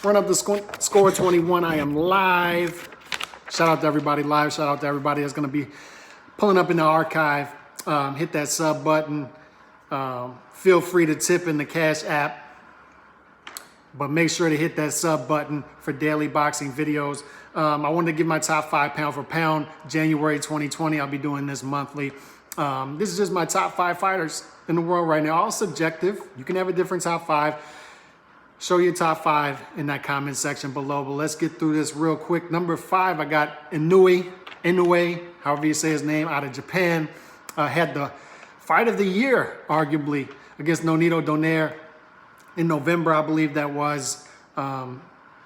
Run up the score 21. I am live. Shout out to everybody live. Shout out to everybody that's going to be pulling up in the archive. Hit that sub button. Feel free to tip in the Cash app. But make sure to hit that sub button for daily boxing videos. I wanted to give my top 5 pound for pound. January 2020, I'll be doing this monthly. This is just my top 5 fighters in the world right now. All subjective. You can have a different top 5. Show your top 5 in that comment section below. But let's get through this real quick. Number 5, I got Inoue, however you say his name, out of Japan. Had the fight of the year, arguably, against Nonito Donaire in November, I believe that was,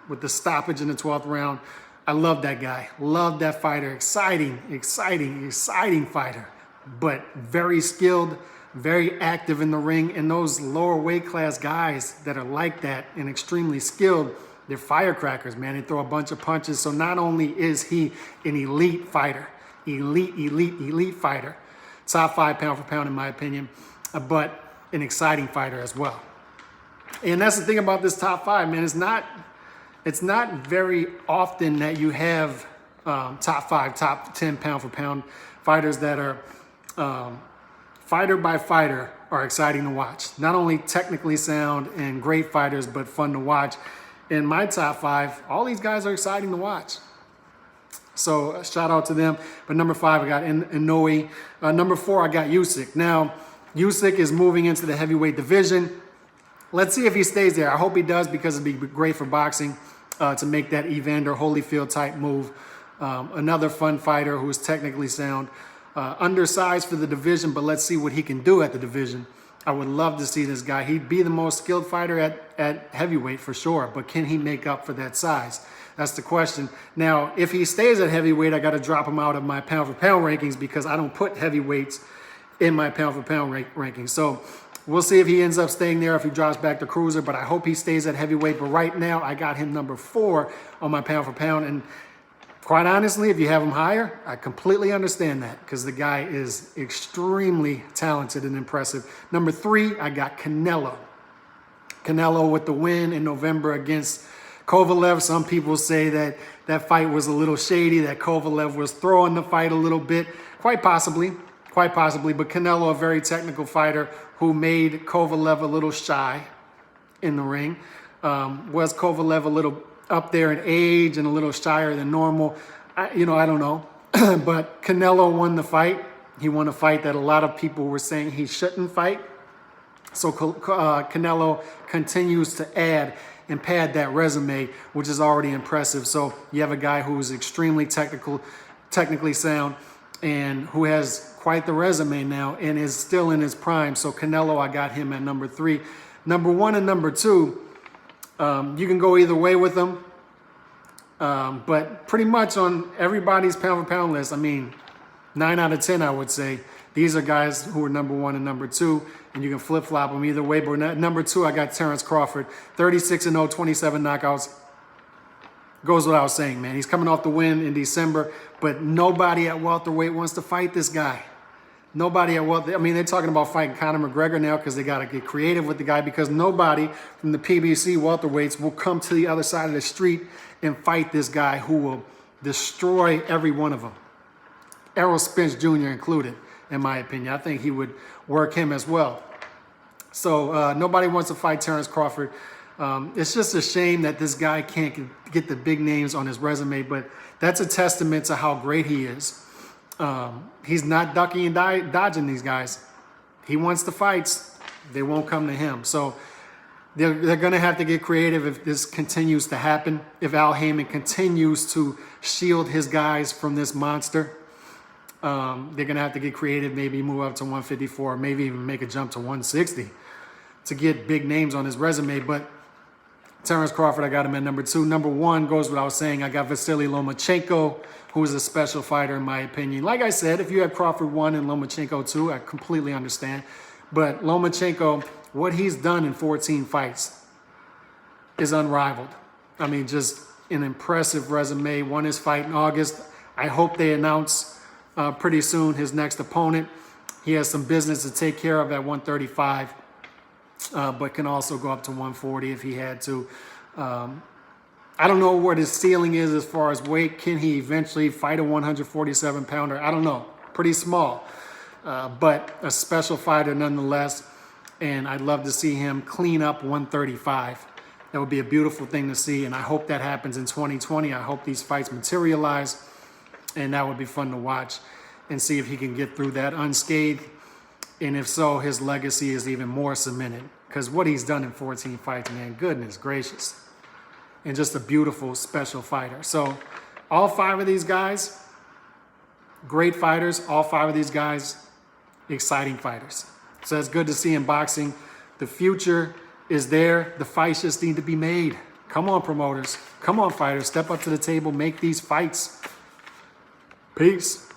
with the stoppage in the 12th round. I love that guy. Love that fighter. Exciting fighter. But very skilled, very active in the ring. And those lower weight class guys that are like that and extremely skilled, they're firecrackers, man. They throw a bunch of punches. So not only is he an elite fighter, elite fighter, top 5 pound for pound in my opinion, but an exciting fighter as well. And that's the thing about this top 5, man. It's not very often that you have top 5, top 10 pound for pound fighters that are fighter by fighter are exciting to watch. Not only technically sound and great fighters, but fun to watch. In my top 5, all these guys are exciting to watch. So shout out to them. But number 5, I got Inoue. Number 4, I got Usyk. Now, Usyk is moving into the heavyweight division. Let's see if he stays there. I hope he does, because it'd be great for boxing to make that Evander Holyfield type move. Another fun fighter who is technically sound. Undersized for the division, but let's see what he can do at the division. I would love to see this guy. He'd be the most skilled fighter at heavyweight for sure, but can he make up for that size? That's the question. Now, if he stays at heavyweight, I got to drop him out of my pound for pound rankings, because I don't put heavyweights in my pound for pound rankings. So we'll see if he ends up staying there, if he drops back to cruiser, but I hope he stays at heavyweight. But right now, I got him number 4 on my pound for pound. And quite honestly, if you have him higher, I completely understand that, because the guy is extremely talented and impressive. Number 3, I got Canelo. Canelo with the win in November against Kovalev. Some people say that that fight was a little shady, that Kovalev was throwing the fight a little bit. Quite possibly. But Canelo, a very technical fighter who made Kovalev a little shy in the ring. Was Kovalev a little up there in age and a little shyer than normal? I don't know. But Canelo won the fight. He won a fight that a lot of people were saying he shouldn't fight. So Canelo continues to add and pad that resume, which is already impressive. So you have a guy who's extremely technically sound, and who has quite the resume now and is still in his prime. So Canelo, I got him at number 3. Number 1 and number 2, you can go either way with them. But pretty much on everybody's pound for pound list, I mean, 9 out of 10, I would say, these are guys who are number 1 and number 2, and you can flip-flop them either way. But number 2, I got Terrence Crawford, 36-0, 27 knockouts. Goes without saying, man. He's coming off the win in December, but nobody at welterweight wants to fight this guy. Nobody at welterweight. I mean, they're talking about fighting Conor McGregor now, because they got to get creative with the guy, because nobody from the PBC welterweights will come to the other side of the street and fight this guy who will destroy every one of them. Errol Spence Jr. included, in my opinion. I think he would work him as well. So nobody wants to fight Terrence Crawford. It's just a shame that this guy can't get the big names on his resume, but that's a testament to how great he is. He's not ducking and dodging these guys. He wants the fights. They won't come to him. So they're going to have to get creative if this continues to happen. If Al Heyman continues to shield his guys from this monster, they're going to have to get creative, maybe move up to 154, maybe even make a jump to 160 to get big names on his resume. But Terrence Crawford, I got him at number 2. Number 1 goes without saying. I got Vasily Lomachenko, who is a special fighter in my opinion. Like I said, if you have Crawford 1 and Lomachenko 2, I completely understand. But Lomachenko, what he's done in 14 fights is unrivaled. I mean, just an impressive resume. Won his fight in August. I hope they announce pretty soon his next opponent. He has some business to take care of at 135. But can also go up to 140 if he had to. I don't know what his ceiling is as far as weight. Can he eventually fight a 147 pounder? I don't know. Pretty small, but a special fighter nonetheless. And I'd love to see him clean up 135. That would be a beautiful thing to see. And I hope that happens in 2020. I hope these fights materialize. And that would be fun to watch and see if he can get through that unscathed. And if so, his legacy is even more cemented. Because what he's done in 14 fights, man, goodness gracious. And just a beautiful, special fighter. So all 5 of these guys, great fighters. All 5 of these guys, exciting fighters. So it's good to see in boxing. The future is there. The fights just need to be made. Come on, promoters. Come on, fighters. Step up to the table. Make these fights. Peace.